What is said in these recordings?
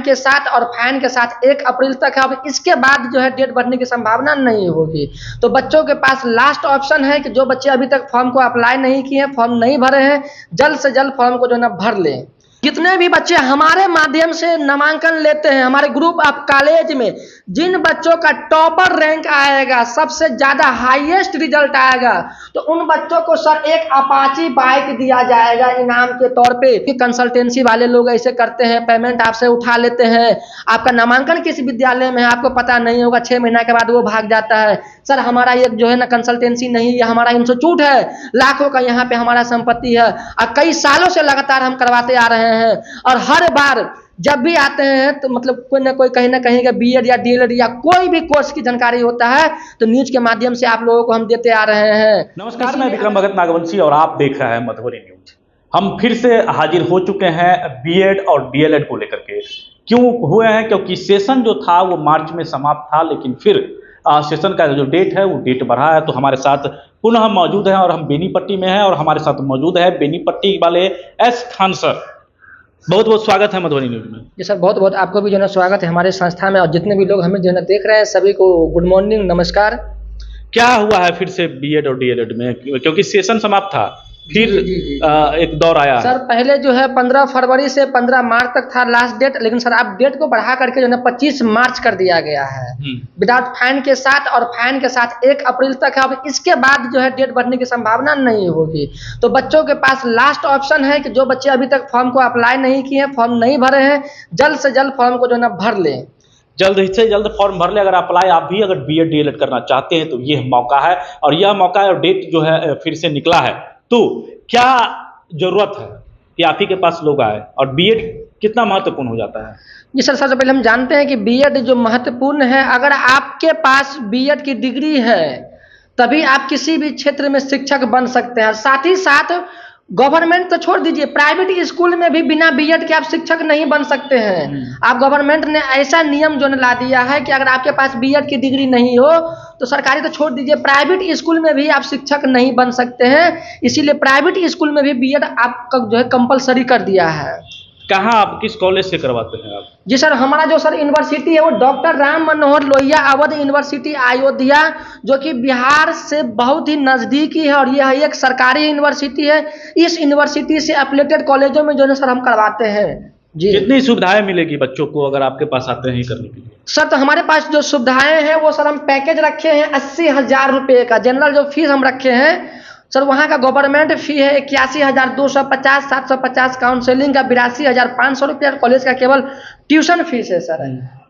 के साथ और फाइन के साथ 1 अप्रैल तक है। अब इसके बाद जो है डेट बढ़ने की संभावना नहीं होगी। तो बच्चों के पास लास्ट ऑप्शन है कि जो बच्चे अभी तक फॉर्म को अप्लाई नहीं किए हैं, फॉर्म नहीं भरे हैं, जल्द से जल्द फॉर्म को जो है ना भर लें। जितने भी बच्चे हमारे माध्यम से नामांकन लेते हैं हमारे ग्रुप ऑफ कॉलेज में, जिन बच्चों का टॉपर रैंक आएगा, सबसे ज़्यादा हाईएस्ट रिजल्ट आएगा, तो उन बच्चों को सर एक अपाची बाइक दिया जाएगा इनाम के तौर पे। कि कंसल्टेंसी वाले लोग ऐसे करते हैं, पेमेंट आपसे उठा लेते हैं, आपका नामांकन किस विद्यालय में है आपको पता नहीं होगा, 6 महीना के बाद वो भाग जाता है। सर हमारा ये जो है ना कंसल्टेंसी नहीं, ये हमारा इंस्टीट्यूट है, लाखों का यहाँ पे हमारा संपत्ति है और कई सालों से लगातार हम करवाते आ रहे हैं। और हर बार जब भी आते हैं तो मतलब कोई ना कोई कहीं ना कहीं का बीएड या डीएलएड या कोई भी कोर्स की जानकारी होता है तो न्यूज के माध्यम से आप लोगों को हम देते आ रहे हैं। नमस्कार, मैं विक्रम भगत नागवंशी और आप देख रहे हैं मधुबनी न्यूज। हम फिर से हाजिर हो चुके हैं बीएड और डीएलएड को लेकर के। क्यों हुए हैं? क्योंकि सेशन जो था वो मार्च में समाप्त था, लेकिन फिर सेशन का जो डेट है वो डेट बढ़ा है। तो हमारे साथ पुनः मौजूद हैं और हम बेनीपट्टी में हैं और हमारे साथ मौजूद है बेनीपट्टी वाले एस खान सर। बहुत बहुत स्वागत है मधुबनी न्यूज में। जी सर, बहुत बहुत आपको भी जो है स्वागत है हमारे संस्था में, और जितने भी लोग हमें जो है देख रहे हैं सभी को गुड मॉर्निंग, नमस्कार। क्या हुआ है फिर से बीएड और डीएलएड में? क्योंकि सेशन समाप्त था, फिर एक दौर आया सर। पहले जो है 15 फरवरी से 15 मार्च तक था लास्ट डेट, लेकिन सर आप डेट को बढ़ा करके जो है 25 मार्च कर दिया गया है विदाउट फाइन के साथ, और फाइन के साथ 1 अप्रैल तक है। अब इसके बाद जो है डेट बढ़ने की संभावना नहीं होगी। तो बच्चों के पास लास्ट ऑप्शन है कि जो बच्चे अभी तक फॉर्म को अप्लाई नहीं किए हैं, फॉर्म नहीं भरे हैं, जल्द से जल्द फॉर्म को जो है भर लें। जल्द से जल्द फॉर्म भर ले। अगर अप्लाई आप भी अगर बीएड डीएलएड करना चाहते हैं तो ये मौका है, और यह मौका है और डेट जो है फिर से निकला है। तो क्या जरूरत है कि आप ही के पास लोग आए, और बीएड कितना महत्वपूर्ण हो जाता है? जी सर, सबसे पहले हम जानते हैं कि बीएड जो महत्वपूर्ण है, अगर आपके पास बीएड की डिग्री है तभी आप किसी भी क्षेत्र में शिक्षक बन सकते हैं। साथ ही साथ गवर्नमेंट तो छोड़ दीजिए, प्राइवेट स्कूल में भी बिना बीएड के आप शिक्षक नहीं बन सकते हैं। आप गवर्नमेंट ने ऐसा नियम जो ला दिया है कि अगर आपके पास बीएड की डिग्री नहीं हो तो सरकारी तो छोड़ दीजिए, प्राइवेट स्कूल में भी आप शिक्षक नहीं बन सकते हैं। इसीलिए प्राइवेट स्कूल में भी बीएड आपका जो है कंपलसरी कर दिया है। कहाँ आप किस कॉलेज से करवाते हैं आप? जी सर, हमारा जो सर यूनिवर्सिटी है वो डॉक्टर राम मनोहर लोहिया अवध यूनिवर्सिटी अयोध्या, जो कि बिहार से बहुत ही नज़दीकी है, और यह एक सरकारी यूनिवर्सिटी है। इस यूनिवर्सिटी से एफिलिएटेड कॉलेजों में जो है सर हम करवाते हैं। जी, कितनी सुविधाएं मिलेगी बच्चों को अगर आपके पास आते हैं करने के लिए? सर तो हमारे पास जो सुविधाएं हैं वो सर हम पैकेज रखे हैं 80,000 रुपये का। जनरल जो फीस हम रखे हैं सर, वहाँ का गवर्नमेंट फी है 81,250, 750 काउंसलिंग का 82,500 रुपया, कॉलेज का केवल ट्यूशन फीस है सर।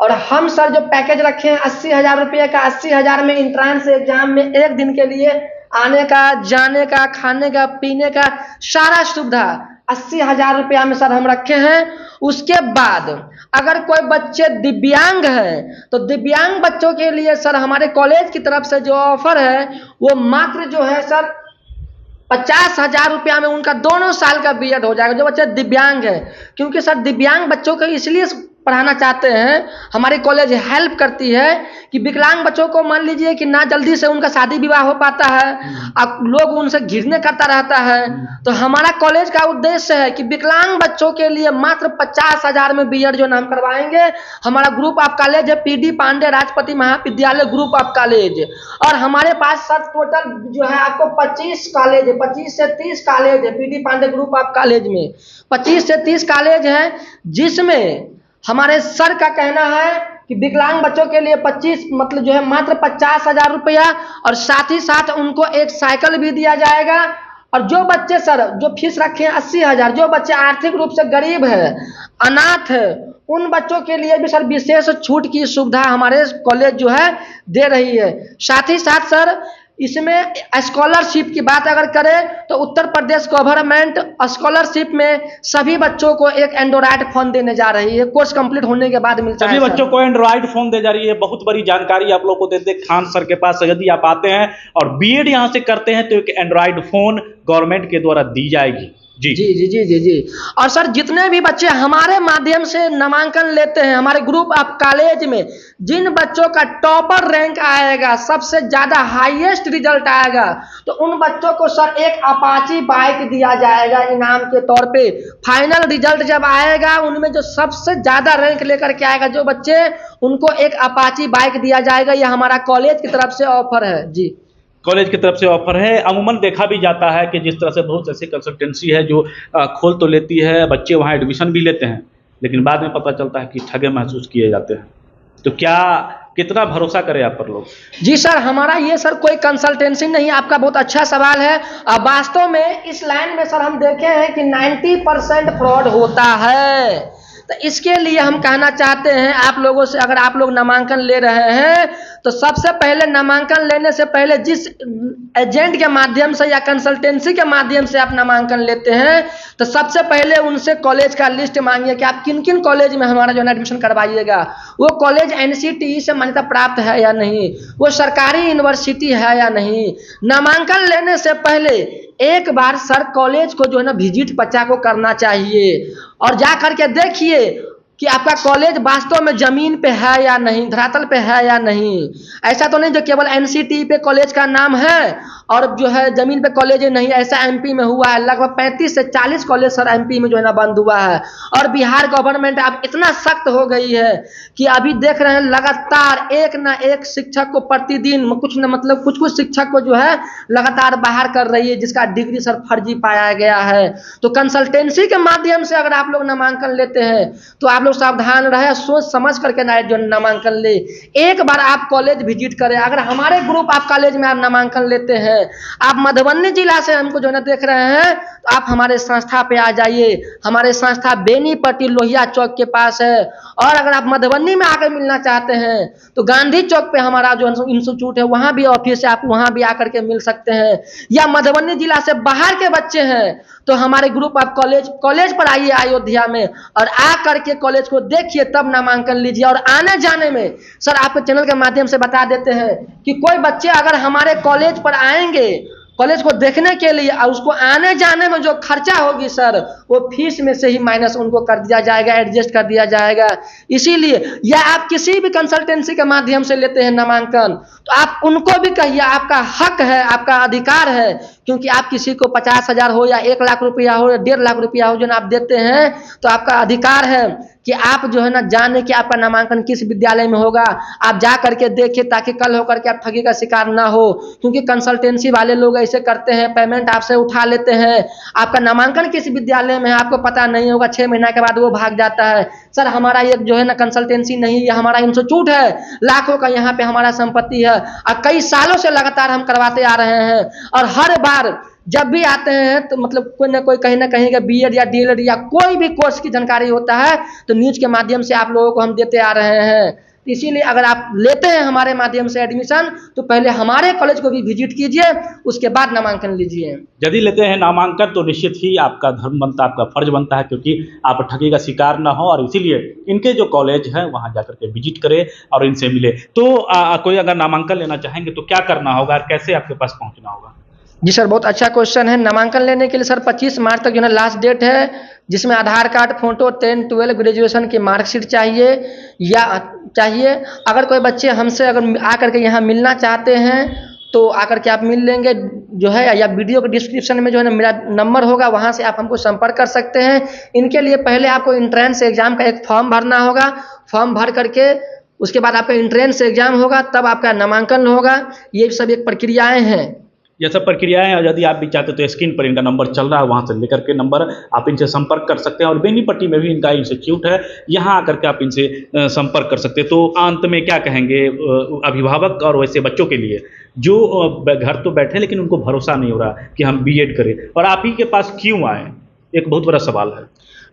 और हम सर जो पैकेज रखे हैं 80,000 रुपये का, 80,000 में इंट्रांस एग्जाम में 1 दिन के लिए आने का, जाने का, खाने का, पीने का सारा सुविधा 80,000 रुपया में सर हम रखे हैं। उसके बाद अगर कोई बच्चे दिव्यांग हैं तो दिव्यांग बच्चों के लिए सर हमारे कॉलेज की तरफ से जो ऑफर है वो मात्र जो है सर 50,000 रुपया में उनका दोनों साल का बीएड हो जाएगा, जो बच्चे दिव्यांग है। क्योंकि सर दिव्यांग बच्चों को इसलिए पढ़ाना चाहते हैं, हमारी कॉलेज हेल्प करती है कि विकलांग बच्चों को मान लीजिए कि ना जल्दी से उनका शादी विवाह हो पाता है, अब लोग उनसे घिरने करता रहता है। तो हमारा कॉलेज का उद्देश्य है कि विकलांग बच्चों के लिए मात्र 50,000 में बीएड जो नाम करवाएंगे। हमारा ग्रुप ऑफ कॉलेज है पीडी पांडे राजपति महाविद्यालय ग्रुप ऑफ कॉलेज, और हमारे पास सर टोटल जो है आपको 25 कॉलेज है, 25 से 30 कॉलेज है PD Pandey group of college में। 25 से 30 कॉलेज है, जिसमें हमारे सर का कहना है कि विकलांग बच्चों के लिए 25 मतलब जो है मात्र 50,000 रुपया, और साथ ही साथ उनको एक साइकिल भी दिया जाएगा। और जो बच्चे सर जो फीस रखे हैं 80,000, जो बच्चे आर्थिक रूप से गरीब है, अनाथ है, उन बच्चों के लिए भी सर विशेष छूट की सुविधा हमारे कॉलेज जो है दे रही है। साथ ही साथ सर इसमें स्कॉलरशिप की बात अगर करें तो उत्तर प्रदेश गवर्नमेंट स्कॉलरशिप में सभी बच्चों को एक एंड्रॉइड फोन देने जा रही है, कोर्स कंप्लीट होने के बाद मिलता है। सभी बच्चों को एंड्रॉइड फोन दे जा रही है। बहुत बड़ी जानकारी आप लोग को देते हैं खान सर के पास। यदि आप आते हैं और बीएड यहाँ से करते हैं तो एक एंड्रॉइड फोन गवर्नमेंट के द्वारा दी जाएगी। जी जी जी जी जी जी। और सर जितने भी बच्चे हमारे माध्यम से नामांकन लेते हैं हमारे ग्रुप ऑफ कॉलेज में, जिन बच्चों का टॉपर रैंक आएगा, सबसे ज्यादा हाईएस्ट रिजल्ट आएगा, तो उन बच्चों को सर एक अपाची बाइक दिया जाएगा इनाम के तौर पे। फाइनल रिजल्ट जब आएगा उनमें जो सबसे ज्यादा रैंक लेकर के आएगा जो बच्चे, उनको एक अपाची बाइक दिया जाएगा। यह हमारा कॉलेज की तरफ से ऑफर है जी। कॉलेज की तरफ से ऑफर है। अमूमन देखा भी जाता है कि जिस तरह से बहुत ऐसी कंसल्टेंसी है जो खोल तो लेती है, बच्चे वहाँ एडमिशन भी लेते हैं, लेकिन बाद में पता चलता है कि ठगे महसूस किए जाते हैं। तो क्या कितना भरोसा करें आप पर लोग? जी सर, हमारा ये सर कोई कंसल्टेंसी नहीं। आपका बहुत अच्छा सवाल है। वास्तव में इस लाइन में सर हम देखे हैं कि 90% फ्रॉड होता है। तो इसके लिए हम कहना चाहते हैं आप लोगों से, अगर आप लोग नामांकन ले रहे हैं तो सबसे पहले नामांकन लेने से पहले जिस एजेंट के माध्यम से या कंसल्टेंसी के माध्यम से आप नामांकन लेते हैं, तो सबसे पहले उनसे कॉलेज का लिस्ट मांगिए कि आप किन किन कॉलेज में हमारा जो है एडमिशन करवाइएगा। वो कॉलेज NCTE से मान्यता प्राप्त है या नहीं, वो सरकारी यूनिवर्सिटी है या नहीं। नामांकन लेने से पहले एक बार सर कॉलेज को जो है ना विजिट बच्चा को करना चाहिए, और जा करके देखिए कि आपका कॉलेज वास्तव में जमीन पे है या नहीं, धरातल पे है या नहीं। ऐसा तो नहीं जो केवल NCTE पे कॉलेज का नाम है और जो है जमीन पे कॉलेज नहीं। ऐसा MP में हुआ है, लगभग 35 से 40 कॉलेज सर MP में जो है ना बंद हुआ है। और बिहार गवर्नमेंट अब इतना सख्त हो गई है कि अभी देख रहे हैं लगातार एक ना एक शिक्षक को प्रतिदिन कुछ न मतलब कुछ शिक्षक को जो है लगातार बाहर कर रही है, जिसका डिग्री सर फर्जी पाया गया है। तो कंसल्टेंसी के माध्यम से अगर आप लोग नामांकन लेते हैं तो आप लोग सावधान रहे, सोच समझ करके ना जो नामांकन ले। एक बार आप कॉलेज विजिट करें। अगर हमारे ग्रुप आप कॉलेज में आप नामांकन लेते हैं, आप मधुबनी जिला से हमको जो है ना देख रहे हैं, तो आप हमारे संस्था पे आ जाइए। हमारे संस्था बेनीपट्टी लोहिया चौक के पास है। और अगर आप मधुबनी में आकर मिलना चाहते हैं तो गांधी चौक पे हमारा जो इंस्टीट्यूट है, वहां भी ऑफिस है, आप वहां भी आकर के मिल सकते हैं। या मधुबनी जिला से बाहर के बच्चे हैं तो हमारे ग्रुप आप कॉलेज पर आइए अयोध्या में, और आ करके कॉलेज को देखिए, तब नामांकन लीजिए। और आने जाने में सर आपके चैनल के माध्यम से बता देते हैं कि कोई बच्चे अगर हमारे कॉलेज पर आएंगे कॉलेज को देखने के लिए, और उसको आने जाने में जो खर्चा होगी सर, वो फीस में से ही माइनस उनको कर दिया जाएगा, एडजस्ट कर दिया जाएगा। इसीलिए या आप किसी भी कंसल्टेंसी के माध्यम से लेते हैं नामांकन, तो आप उनको भी कहिए, आपका हक है, आपका अधिकार है। क्योंकि आप किसी को 50,000 हो या 1 लाख रुपया हो या 1.5 लाख रुपया हो जो ना आप देते हैं, तो आपका अधिकार है कि आप जो है ना जाने कि आपका नामांकन किस विद्यालय में होगा। आप जा करके देखिए, ताकि कल होकर के आप ठगी का शिकार ना हो। क्योंकि कंसल्टेंसी वाले लोग ऐसे करते हैं, पेमेंट आपसे उठा लेते हैं, आपका नामांकन किस विद्यालय में है आपको पता नहीं होगा, 6 महीना के बाद वो भाग जाता है। सर हमारा ये जो है ना कंसल्टेंसी नहीं, ये हमारा इंस्टीट्यूट है, लाखों का यहाँ पे हमारा संपत्ति है, और कई सालों से लगातार हम करवाते आ रहे हैं। और हर बार जब भी आते हैं तो मतलब कोई ना कोई कहीं ना कहीं का BEd या DLEd या कोई भी कोर्स की जानकारी होता है तो न्यूज के माध्यम से आप लोगों को हम देते आ रहे हैं। इसीलिए अगर आप लेते हैं हमारे माध्यम से एडमिशन, तो पहले हमारे कॉलेज को भी विजिट कीजिए, उसके बाद नामांकन लीजिए। यदि लेते हैं नामांकन तो निश्चित ही आपका धर्म बनता है, आपका फर्ज बनता है, क्योंकि आप ठगी का शिकार ना हो। और इसीलिए इनके जो कॉलेज हैं वहाँ जाकर के विजिट करें और इनसे मिले। तो कोई अगर नामांकन लेना चाहेंगे तो क्या करना होगा और कैसे आपके पास पहुँचना होगा? जी सर, बहुत अच्छा क्वेश्चन है। नामांकन लेने के लिए सर 25 मार्च तक जो है लास्ट डेट है, जिसमें आधार कार्ड, फोटो, 10, 12 ग्रेजुएशन की मार्कशीट चाहिए चाहिए। अगर कोई बच्चे हमसे अगर आकर के यहाँ मिलना चाहते हैं तो आकर के आप मिल लेंगे जो है, या वीडियो के डिस्क्रिप्शन में जो है ना मेरा नंबर होगा, वहाँ से आप हमको संपर्क कर सकते हैं। इनके लिए पहले आपको एंट्रेंस एग्जाम का एक फॉर्म भरना होगा। फॉर्म भर करके उसके बाद आपका एंट्रेंस एग्जाम होगा, तब आपका नामांकन होगा। ये सब एक प्रक्रियाएँ हैं। यह सब प्रक्रियाएं हैं। यदि आप भी चाहते तो स्क्रीन पर इनका नंबर चल रहा है, वहाँ से लेकर के नंबर आप इनसे संपर्क कर सकते हैं। और बेनीपट्टी में भी इनका इंस्टीट्यूट है, यहाँ आकर के आप इनसे संपर्क कर सकते हैं। तो अंत में क्या कहेंगे अभिभावक और वैसे बच्चों के लिए जो घर तो बैठे लेकिन उनको भरोसा नहीं हो रहा कि हम BEd करें, और आप ही के पास क्यों आए? एक बहुत बड़ा सवाल है।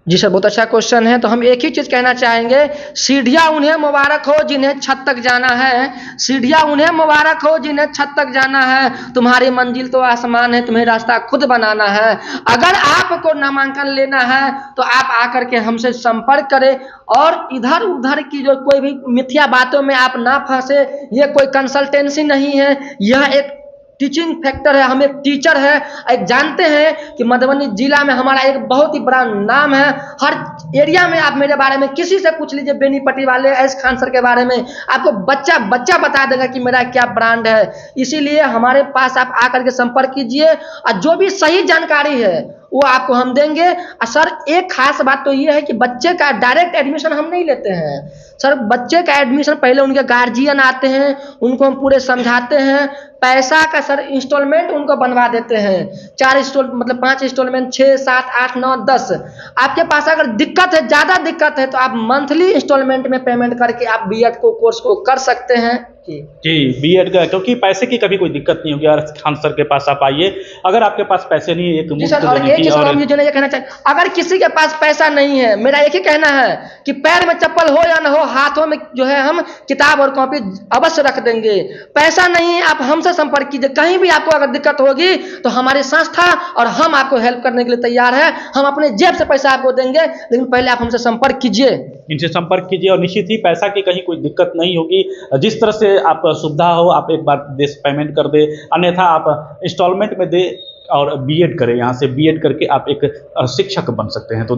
जी सर, बहुत अच्छा क्वेश्चन है। तो हम एक ही चीज़ कहना चाहेंगे, सीढ़ियाँ उन्हें मुबारक हो जिन्हें छत तक जाना है। सीढ़ियाँ उन्हें मुबारक हो जिन्हें छत तक जाना है। तुम्हारी मंजिल तो आसमान है, तुम्हें रास्ता खुद बनाना है। अगर आपको नामांकन लेना है तो आप आकर के हमसे संपर्क करें, और इधर उधर की जो कोई भी मिथ्या बातों में आप ना फंसे। ये कोई कंसल्टेंसी नहीं है, यह एक टीचिंग फैक्टर है, हम एक टीचर है। एक जानते हैं कि मधुबनी जिला में हमारा एक बहुत ही बड़ा नाम है। हर एरिया में आप मेरे बारे में किसी से पूछ लीजिए, बेनीपट्टी वाले एस खान सर के बारे में, आपको बच्चा बच्चा बता देगा कि मेरा क्या ब्रांड है। इसीलिए हमारे पास आप आकर के संपर्क कीजिए और जो भी सही जानकारी है वो आपको हम देंगे। और सर एक खास बात तो ये है कि बच्चे का डायरेक्ट एडमिशन हम नहीं लेते हैं सर। बच्चे का एडमिशन पहले उनके गार्जियन आते हैं, उनको हम पूरे समझाते हैं। पैसा का सर इंस्टॉलमेंट उनको बनवा देते हैं, 5 इंस्टॉलमेंट, 6, 7, 8, 9, 10। आपके पास अगर दिक्कत है, ज़्यादा दिक्कत है, तो आप मंथली इंस्टॉलमेंट में पेमेंट करके आप बीएड को कोर्स को कर सकते हैं जी बीएड का, क्योंकि पैसे की कभी कोई दिक्कत नहीं होगी। और खान सर के पास आप आइए, अगर आपके पास पैसे नहीं है, एक जी सर। और एक चीज हम ये कहना चाहिए, अगर किसी के पास पैसा नहीं है, मेरा एक ही कहना है कि पैर में चप्पल हो या ना हो, हाथों में जो है हम किताब और कॉपी अवश्य रख देंगे। पैसा नहीं है, आप हमसे संपर्क कीजिए। कहीं भी आपको अगर दिक्कत होगी तो हमारी संस्था और हम आपको हेल्प करने के लिए तैयार है। हम अपने जेब से पैसा आपको देंगे, लेकिन पहले आप हमसे संपर्क कीजिए, इनसे संपर्क कीजिए। और निश्चित ही पैसा की कहीं कोई दिक्कत नहीं होगी। जिस तरह से आप सुविधा हो, आप एक बार पेमेंट कर दे, अन्यथा आप इंस्टॉलमेंट में दे और बीएड करें। यहाँ से बीएड करके आप एक शिक्षक बन सकते हैं। तो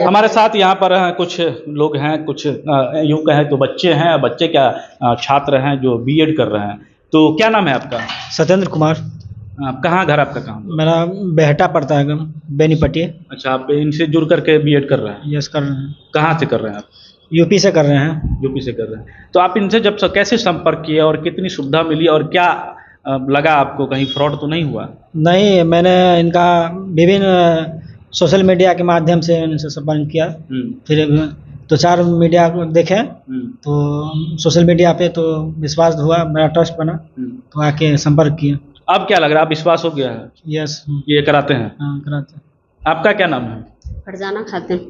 हमारे साथ यहाँ पर कुछ लोग हैं, कुछ यूँ कहें तो बच्चे हैं, बच्चे क्या छात्र हैं जो बीएड कर रहे हैं। तो क्या नाम है आपका? सत्येंद्र कुमार। कहाँ घर आपका? कहाँ? मेरा बेहटा पड़ता है, बेनीपट्टी। अच्छा, आप इनसे जुड़ करके बीएड कर रहे हैं? यस, कर रहे हैं। कहाँ से कर रहे हैं आप? यूपी से कर रहे हैं। यूपी से कर रहे हैं। तो आप इनसे जब कैसे संपर्क किए और कितनी सुविधा मिली और क्या लगा आपको, कहीं फ्रॉड तो नहीं हुआ? नहीं, मैंने इनका विभिन्न सोशल मीडिया के माध्यम से इनसे संपर्क किया। फिर 2-4 मीडिया को देखे तो सोशल मीडिया पे तो विश्वास हुआ, मेरा ट्रस्ट बना, तो आके संपर्क किया। अब क्या लग रहा है, आप विश्वास हो गया है? यस, ये कराते हैं? हाँ, कराते हैं। आपका क्या नाम है? फरजाना खातून।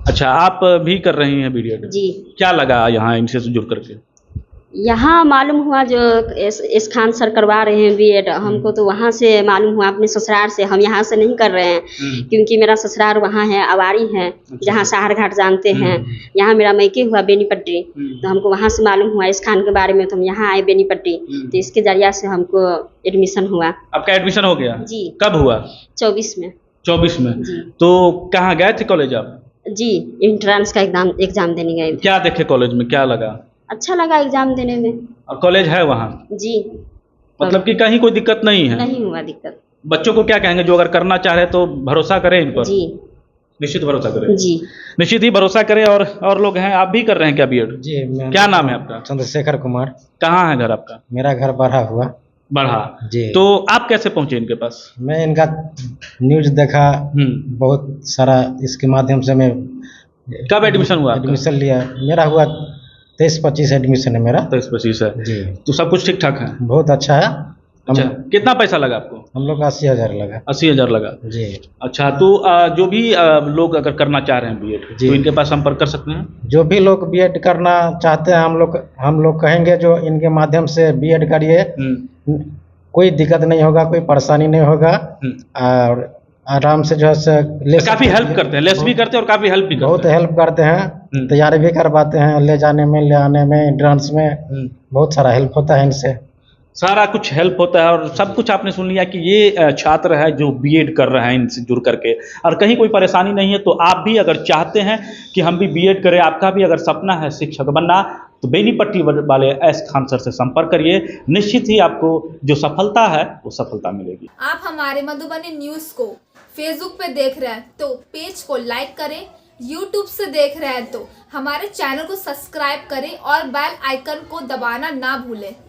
अच्छा, आप भी कर रही हैं बीएड? जी। क्या लगा यहाँ इनसे जुड़ करके? यहाँ मालूम हुआ जो एस खान सर करवा रहे हैं बीएड, हमको तो वहाँ से मालूम हुआ, अपने ससुराल से। हम यहाँ से नहीं कर रहे हैं क्योंकि मेरा ससुराल वहाँ है, अवारी है, जहाँ साहर घाट जानते हैं। यहाँ मेरा मैके हुआ बेनीपट्टी, तो हमको वहाँ से मालूम हुआ इस खान के बारे में, तो हम यहाँ आए बेनीपट्टी, तो इसके जरिया से हमको एडमिशन हुआ। आपका एडमिशन हो गया? जी। कब हुआ? 24 में। 24 में? जी। तो कहाँ गए थे कॉलेज आप? जी, एंट्रेंस का एग्जाम देने गए थे। क्या देखे कॉलेज में, क्या लगा? अच्छा लगा एग्जाम देने में। और कॉलेज है वहाँ? जी। मतलब कि कहीं कोई दिक्कत नहीं है? नहीं हुआ दिक्कत। बच्चों को क्या कहेंगे जो अगर करना चाह रहे तो भरोसा करें इन पर? जी, निश्चित भरोसा करें। जी, निश्चित ही भरोसा करें। और लोग हैं, आप भी कर रहे हैं क्या बीएड? जी। क्या नाम है आपका? चंद्रशेखर कुमार। कहाँ है घर आपका? मेरा घर बढ़ा हुआ। बढ़ा जी। तो आप कैसे पहुंचे इनके पास? मैं इनका न्यूज देखा, बहुत सारा, इसके माध्यम से मैं कब एडमिशन हुआ? एडमिशन लिया। मेरा हुआ 23-25 एडमिशन है मेरा। 23-25 है जी। तो सब कुछ ठीक ठाक है? बहुत अच्छा है। अच्छा, कितना पैसा लगा आपको? हम लोग 80,000 लगा। 80,000 लगा? जी। अच्छा, तो जो भी लोग अगर करना चाह रहे हैं बीएड, तो इनके पास संपर्क कर सकते हैं? जो भी लोग बीएड करना चाहते हैं, हम लोग कहेंगे जो इनके माध्यम से बीएड करिए, कोई दिक्कत नहीं होगा, कोई परेशानी नहीं होगा, और आराम से जो है काफी हेल्प करते हैं, लेस भी करते हैं और काफी हेल्प भी करते हैं। बहुत हेल्प करते हैं, तैयारी भी करवाते हैं, ले जाने में, ले आने में, एंट्रेंस में बहुत सारा हेल्प होता है इनसे। सारा कुछ हेल्प होता है और सब कुछ आपने सुन लिया कि ये छात्र है जो बीएड कर रहे हैं इनसे जुड़ करके, और कहीं कोई परेशानी नहीं है। तो आप भी अगर चाहते हैं कि हम भी बीएड करें, आपका भी अगर सपना है शिक्षक बनना, तो बेनीपट्टी वाले एस खान सर से संपर्क करिए। निश्चित ही आपको जो सफलता है वो सफलता मिलेगी। आप हमारे मधुबनी न्यूज़ को फेसबुक पे देख रहे हैं तो पेज को लाइक करें, यूट्यूब से देख रहे हैं तो हमारे चैनल को सब्सक्राइब करें और बेल आइकन को दबाना ना भूलें।